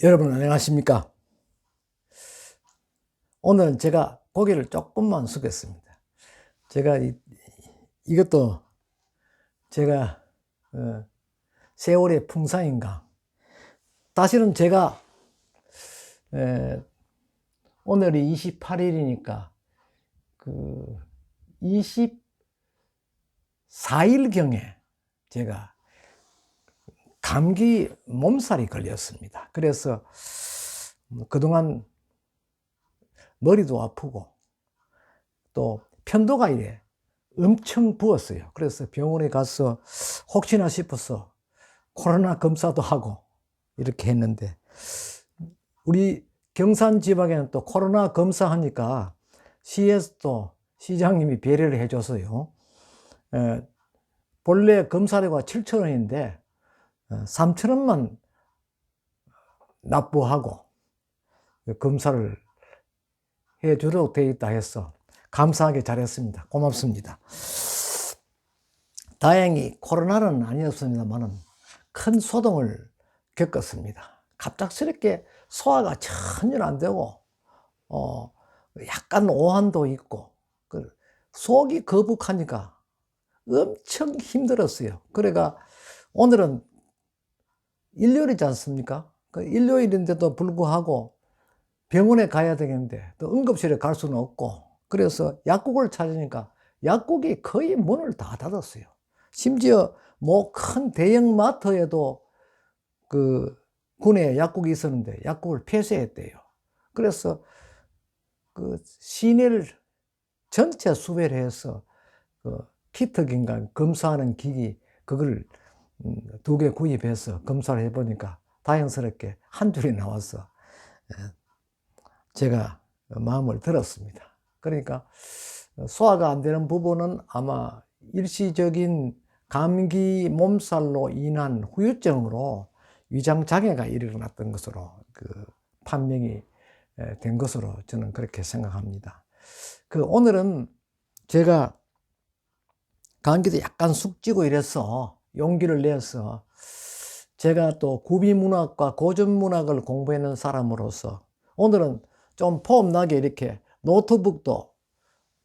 여러분 안녕하십니까? 오늘은 제가 고개를 조금만 숙였습니다. 제가 이것도 제가 세월의 풍상인가? 사실은 제가 오늘이 28일이니까 그 24일경에 제가 감기 몸살이 걸렸습니다. 그래서 그동안 머리도 아프고 또 편도가 이래 엄청 부었어요. 그래서 병원에 가서 혹시나 싶어서 코로나 검사도 하고 이렇게 했는데, 우리 경산 지방에는 또 코로나 검사하니까 시에서 또 시장님이 배려를 해줘서요, 본래 검사료가 7,000원인데 3,000원만 납부하고 검사를 해주도록 되어 있다 해서 감사하게 잘했습니다. 고맙습니다. 다행히 코로나는 아니었습니다만은 큰 소동을 겪었습니다. 갑작스럽게 소화가 전혀 안 되고 약간 오한도 있고 속이 거북하니까 엄청 힘들었어요. 그래가 오늘은 일요일이지 않습니까? 그 일요일인데도 불구하고 병원에 가야 되겠는데 또 응급실에 갈 수는 없고, 그래서 약국을 찾으니까 약국이 거의 문을 다 닫았어요. 심지어 뭐 큰 대형 마트에도 그 군에 약국이 있었는데 약국을 폐쇄했대요. 그래서 그 시내를 전체 수배를 해서 그 키트긴가 검사하는 기기 그걸 2개 구입해서 검사를 해보니까 다행스럽게 한 줄이 나와서 제가 마음을 들었습니다. 그러니까 소화가 안 되는 부분은 아마 일시적인 감기 몸살로 인한 후유증으로 위장장애가 일어났던 것으로 판명이 된 것으로 저는 그렇게 생각합니다. 오늘은 제가 감기도 약간 숙지고 이래서 용기를 내서, 제가 또 구비문학과 고전문학을 공부하는 사람으로서 오늘은 좀 폼나게 이렇게 노트북도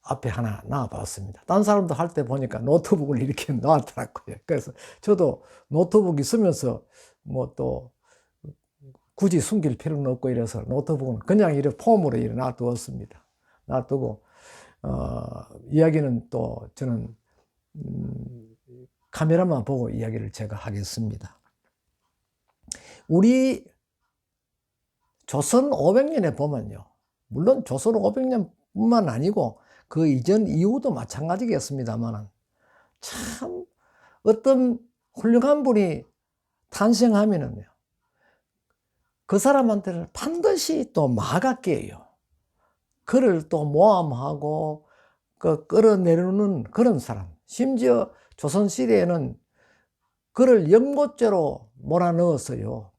앞에 하나 놔봤습니다. 딴 사람도 할 때 보니까 노트북을 이렇게 놔더라고요. 그래서 저도 노트북 있으면서 뭐 또 굳이 숨길 필요는 없고 이래서 노트북은 그냥 이렇게 폼으로 이렇게 놔두었습니다. 놔두고 이야기는 또 저는 카메라만 보고 이야기를 제가 하겠습니다. 우리 조선 500년에 보면요, 물론 조선 500년뿐만 아니고 그 이전 이후도 마찬가지겠습니다만, 참 어떤 훌륭한 분이 탄생하면은요, 그 사람한테는 반드시 또 마가 깨요. 그를 또 모함하고 끌어내리는 그런 사람. 심지어 조선시대에는 그를 연못죄로 몰아넣었어요.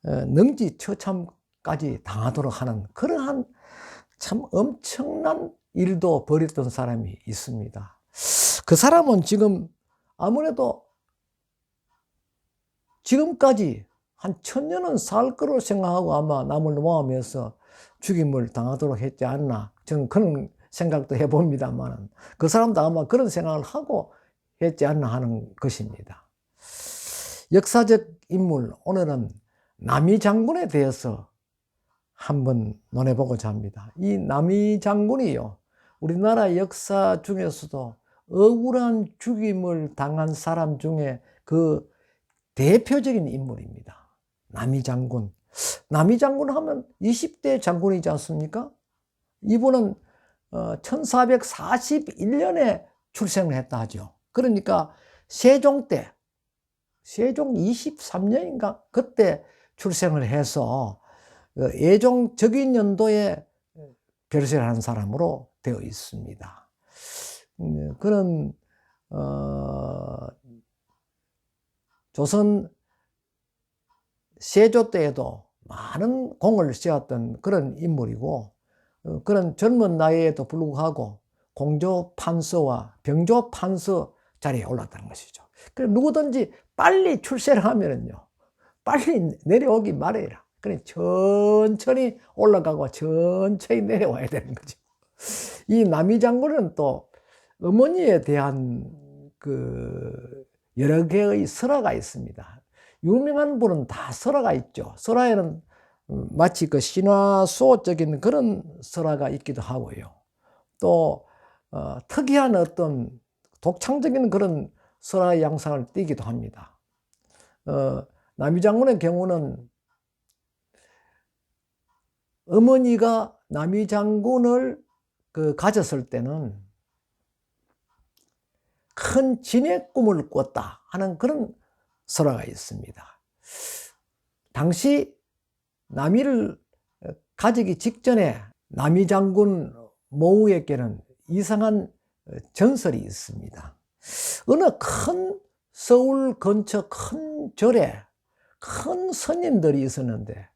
능지처참까지 당하도록 하는 그러한 참 엄청난 일도 벌였던 사람이 있습니다. 그 사람은 지금 아무래도 지금까지 한 1000년은 살 거로 생각하고 아마 남을 모함해서 죽임을 당하도록 했지 않나, 저는 그런 생각도 해봅니다만, 그 사람도 아마 그런 생각을 하고 했지 않나 하는 것입니다. 역사적 인물, 오늘은 남이 장군에 대해서 한번 논해보고자 합니다. 이 남이 장군이요, 우리나라 역사 중에서도 억울한 죽임을 당한 사람 중에 그 대표적인 인물입니다. 남이 장군. 남이 장군 하면 20대 장군이지 않습니까? 이분은 1441년에 출생을 했다 하죠. 그러니까 세종 때, 세종 23년인가 그때 출생을 해서 예종 적인연도에 별세를 한 사람으로 되어 있습니다. 그런 조선 세조 때에도 많은 공을 세웠던 그런 인물이고, 그런 젊은 나이에도 불구하고 공조판서와 병조판서 자리에 올랐다는 것이죠. 그래서 누구든지 빨리 출세를 하면은요, 빨리 내려오기 말해라. 그래 천천히 올라가고 천천히 내려와야 되는 거죠. 이 남이 장군은 또 어머니에 대한 그 여러 개의 설화가 있습니다. 유명한 분은 다 설화가 있죠. 설화에는 마치 그 신화 수호적인 그런 설화가 있기도 하고요. 또 특이한 어떤 독창적인 그런 설화의 양상을 띠기도 합니다. 남이 장군의 경우는 어머니가 남이 장군을 가졌을 때는 큰 진의 꿈을 꿨다 하는 그런 설화가 있습니다. 당시 남이를 가지기 직전에 남이 장군 모우에게는 이상한 전설이 있습니다. 어느 큰 서울 근처 큰 절에 큰 스님들이 있었는데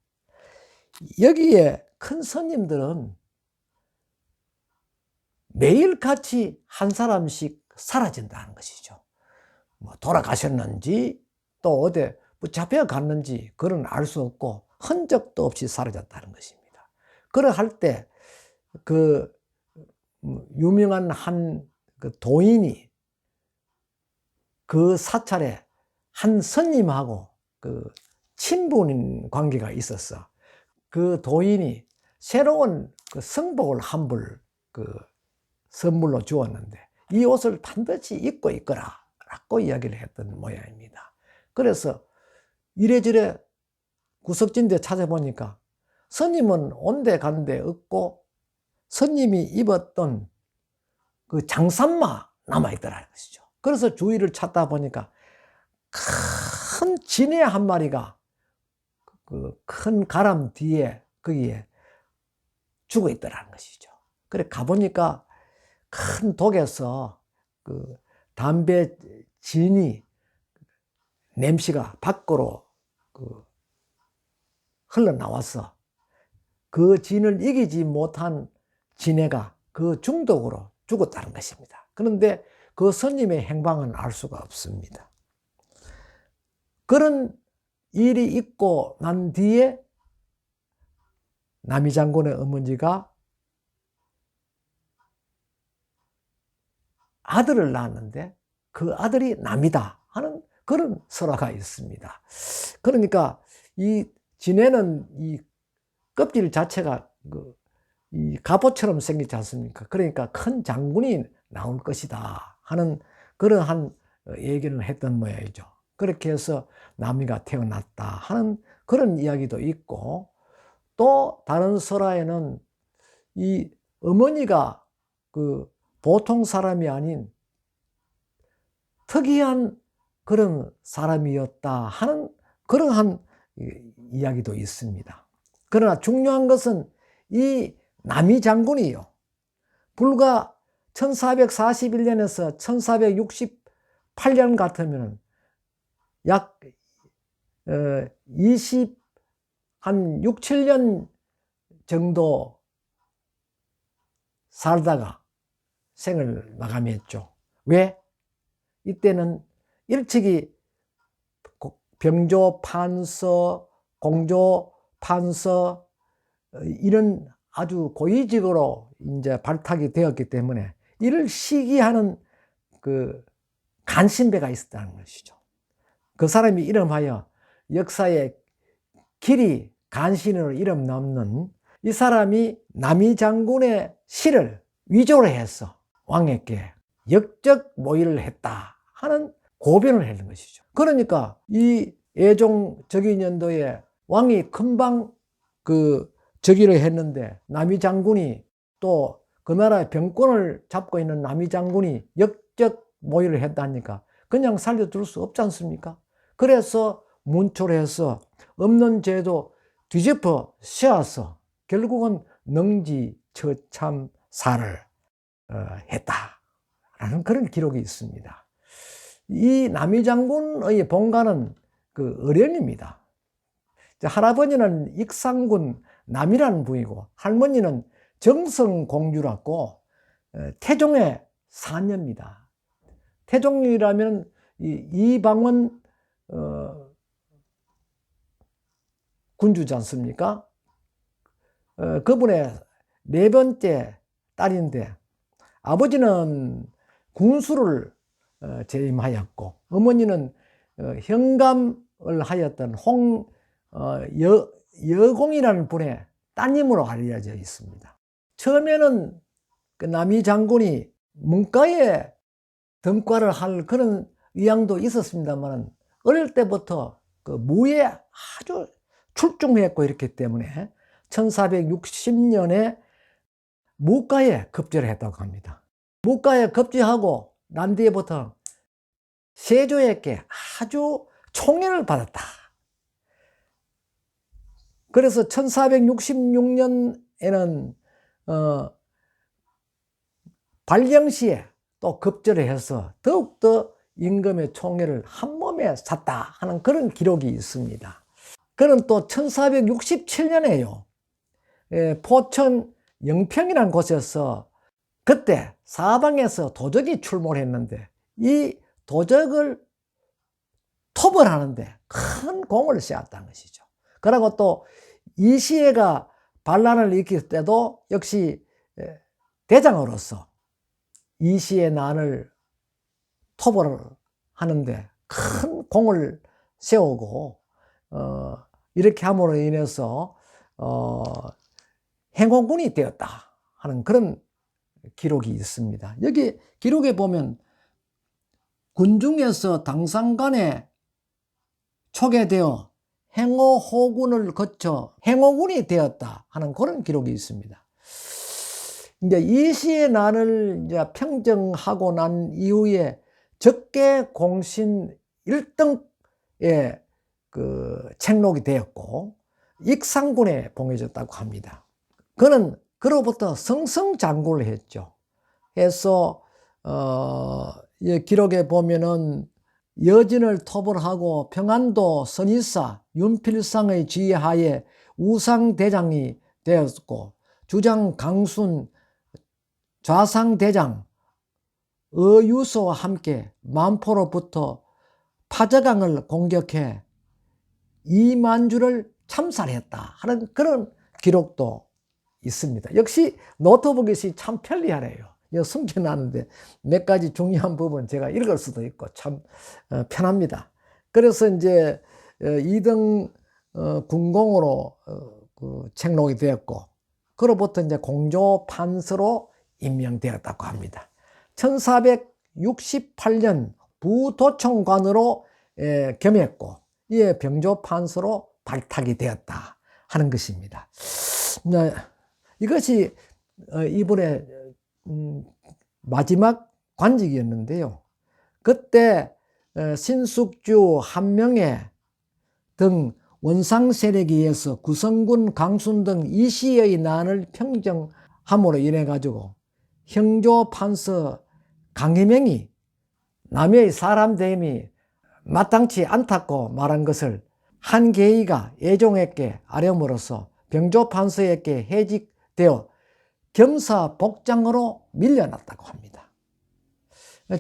여기에 큰 스님들은 매일 같이 한 사람씩 사라진다는 것이죠. 뭐 돌아가셨는지 또 어디 잡혀 갔는지 그건 알 수 없고 흔적도 없이 사라졌다는 것입니다. 그러할 때 그 유명한 한 도인이 그 사찰에 한 스님하고 그 친분 관계가 있었어. 그 도인이 새로운 그 성복을 한 벌 선물로 주었는데 이 옷을 반드시 입고 있거라 라고 이야기를 했던 모양입니다. 그래서 이래저래 구석진데 찾아보니까 스님은 온데 간데 없고 스님이 입었던 그 장삼마 남아있더라는 것이죠. 그래서 주위를 찾다 보니까 큰 진해 한 마리가 그 큰 가람 뒤에 거기에 죽어 있더라는 것이죠. 그래 가보니까 큰 독에서 그 담배 진이 냄새가 밖으로 흘러나와서 그 진을 이기지 못한 진해가 그 중독으로 죽었다는 것입니다. 그런데 그 스님의 행방은 알 수가 없습니다. 그런 일이 있고 난 뒤에 남이 장군의 어머니가 아들을 낳았는데 그 아들이 남이다 하는 그런 설화가 있습니다. 그러니까 이 진해는 이 껍질 자체가 이 갑옷처럼 생기지 않습니까? 그러니까 큰 장군이 나올 것이다 하는 그러한 얘기를 했던 모양이죠. 그렇게 해서 남이가 태어났다 하는 그런 이야기도 있고 또 다른 설화에는 이 어머니가 그 보통 사람이 아닌 특이한 그런 사람이었다 하는 그러한 이야기도 있습니다. 그러나 중요한 것은 이 남이 장군이요. 불과 1441년에서 1468년 같으면 약 6, 7년 정도 살다가 생을 마감했죠. 왜? 이때는 일찍이 병조, 판서, 공조, 판서 이런 아주 고위직으로 이제 발탁이 되었기 때문에 이를 시기하는 그 간신배가 있었다는 것이죠. 그 사람이 이름하여 역사의 길이 간신으로 이름 남는 이 사람이 남이 장군의 시를 위조를 해서 왕에게 역적 모의를 했다 하는 고변을 했는 것이죠. 그러니까 이 애종 즉위년도에 왕이 금방 즉위를 했는데 남이 장군이 또 그 나라의 병권을 잡고 있는 남이 장군이 역적 모의를 했다니까 그냥 살려둘 수 없지 않습니까? 그래서 문초해서 없는 죄도 뒤집어 씌워서 결국은 능지처참사를 했다라는 그런 기록이 있습니다. 이 남이 장군의 본가는 어련입니다. 할아버지는 익상군 남이라는 부이고 할머니는 정성공주라고 태종의 사녀입니다. 태종이라면 이방원 군주지 않습니까? 그분의 네 번째 딸인데 아버지는 군수를 재임하였고 어머니는 현감을 하였던 여공이라는 분의 따님으로 알려져 있습니다. 처음에는 그 남이 장군이 문과에 덤과를 할 그런 의향도 있었습니다만 어릴 때부터 그 무에 아주 출중했고 이렇기 때문에 1460년에 무과에 급제를 했다고 합니다. 무과에 급제하고 난 뒤에부터 세조에게 아주 총애를 받았다. 그래서 1466년에는 발령시에 또 급제를 해서 더욱더 임금의 총애를 한 몸에 샀다 하는 그런 기록이 있습니다. 그는 또 1467년에요. 포천 영평이라는 곳에서 그때 사방에서 도적이 출몰 했는데 이 도적을 토벌하는데 큰 공을 세웠다는 것이죠. 그리고 또 이시애가 반란을 일으킬 때도 역시 대장으로서 이시의 난을 토벌을 하는데 큰 공을 세우고 이렇게 함으로 인해서 행원군이 되었다 하는 그런 기록이 있습니다. 여기 기록에 보면 군중에서 당상간에 초계되어 행호호군을 거쳐 행호군이 되었다 하는 그런 기록이 있습니다. 이제 이시의 난을 이제 평정하고 난 이후에 적개공신 1등에 그 책록이 되었고 익상군에 봉해졌다고 합니다. 그는 그로부터 성성장구를 했죠. 해서 기록에 보면은 여진을 토벌하고 평안도 선의사 윤필상의 지휘하에 우상대장이 되었고 주장 강순 좌상대장 어유소와 함께 만포로부터 파저강을 공격해 이만주를 참살했다 하는 그런 기록도 있습니다. 역시 노트북이 참 편리하네요. 숨겨놨는데 몇 가지 중요한 부분 제가 읽을 수도 있고 참 편합니다. 그래서 이제 2등 군공으로 책록이 되었고 그로부터 이제 공조판서로 임명되었다고 합니다. 1468년 부도청관으로 겸했고 이에 병조판서로 발탁이 되었다 하는 것입니다. 이것이 이분의 마지막 관직이었는데요. 그때 신숙주, 한명회 등 원상 세력에 의해서 구성군, 강순 등 이시의 난을 평정함으로 인해 가지고 형조판서 강혜명이 남의 사람 대임이 마땅치 않다고 말한 것을 한계희가 애종에게 아뢰므로써 병조판서에게 해직되어 겸사복장으로 밀려났다고 합니다.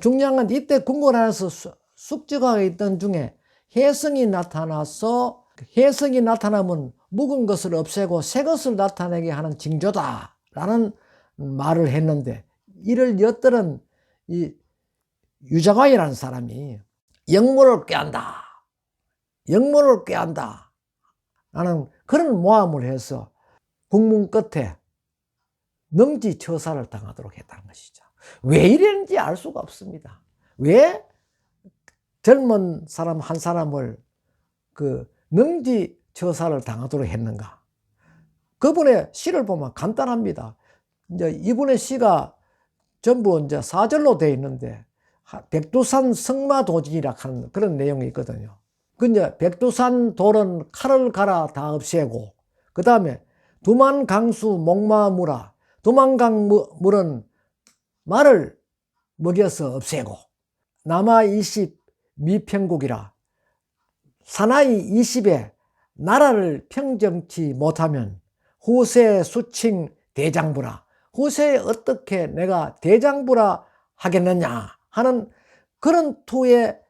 중요한 건 이때 궁궐 안에서 숙직하고 있던 중에 혜성이 나타나서 혜성이 나타나면 묵은 것을 없애고 새 것을 나타내게 하는 징조다 라는 말을 했는데 이를 엿들은 이 유자과이라는 사람이 영모를 꾀한다 라는 그런 모함을 해서 국문 끝에 능지처사를 당하도록 했다는 것이죠. 왜 이랬는지 알 수가 없습니다. 왜 젊은 사람 한 사람을 그 능지처사를 당하도록 했는가? 그분의 시를 보면 간단합니다. 이제 이분의 시가 전부 이제 사절로 되어 있는데 백두산 성마도진이라 하는 그런 내용이 있거든요. 그 이제 백두산 돌은 칼을 갈아 다 없애고 그 다음에 두만강수 목마무라 두만강물은 말을 먹여서 없애고 남하 20 미평국이라 사나이 20에 나라를 평정치 못하면 후세 수칭 대장부라 후세에 어떻게 내가 대장부라 하겠느냐 하는 그런 투의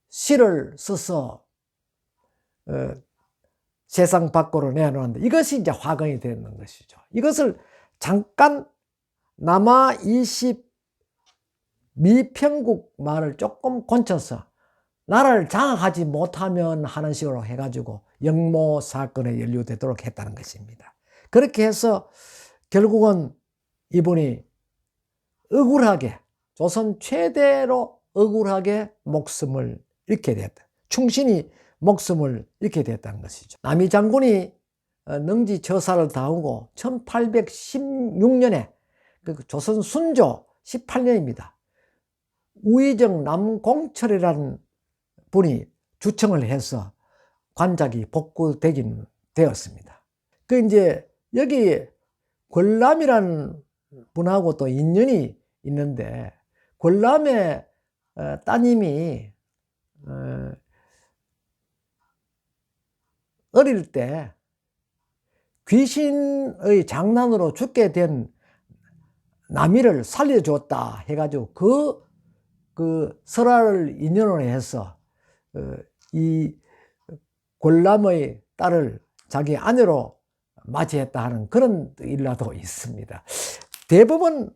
시를 써서 세상 밖으로 내놓는데 이것이 이제 화근이 되는 것이죠. 이것을 잠깐 남아 20 미평국 말을 조금 곤쳐서 나라를 장악하지 못하면 하는 식으로 해가지고 영모 사건에 연루되도록 했다는 것입니다. 그렇게 해서 결국은 이분이 억울하게, 조선 최대로 억울하게 목숨을 잃게 됐다. 충신이 목숨을 잃게 됐다는 것이죠. 남이 장군이 능지 처사를 당하고 1816년에 조선 순조 18년입니다. 우의정 남공철이라는 분이 주청을 해서 관작이 복구되긴 되었습니다. 이제 여기 권람이라는 분하고 또 인연이 있는데, 권람의 따님이 어릴 때 귀신의 장난으로 죽게 된 남이를 살려줬다 해가지고 그 설화를 인연으로 해서 이 권람의 딸을 자기 아내로 맞이했다 하는 그런 일화도 있습니다. 대부분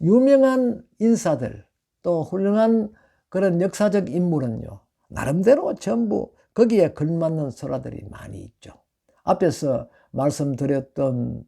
유명한 인사들 또 훌륭한 그런 역사적 인물은요, 나름대로 전부 거기에 걸맞는 설화들이 많이 있죠. 앞에서 말씀드렸던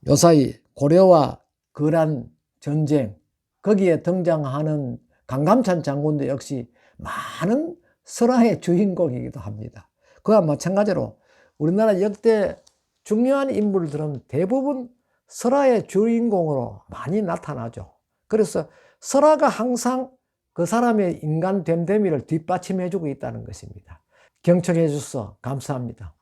요사이 고려와 거란 전쟁, 거기에 등장하는 강감찬 장군도 역시 많은 설화의 주인공이기도 합니다. 그와 마찬가지로 우리나라 역대 중요한 인물들은 대부분 설화의 주인공으로 많이 나타나죠. 그래서 설화가 항상 그 사람의 인간 됨됨이를 뒷받침해주고 있다는 것입니다. 경청해 주셔서 감사합니다.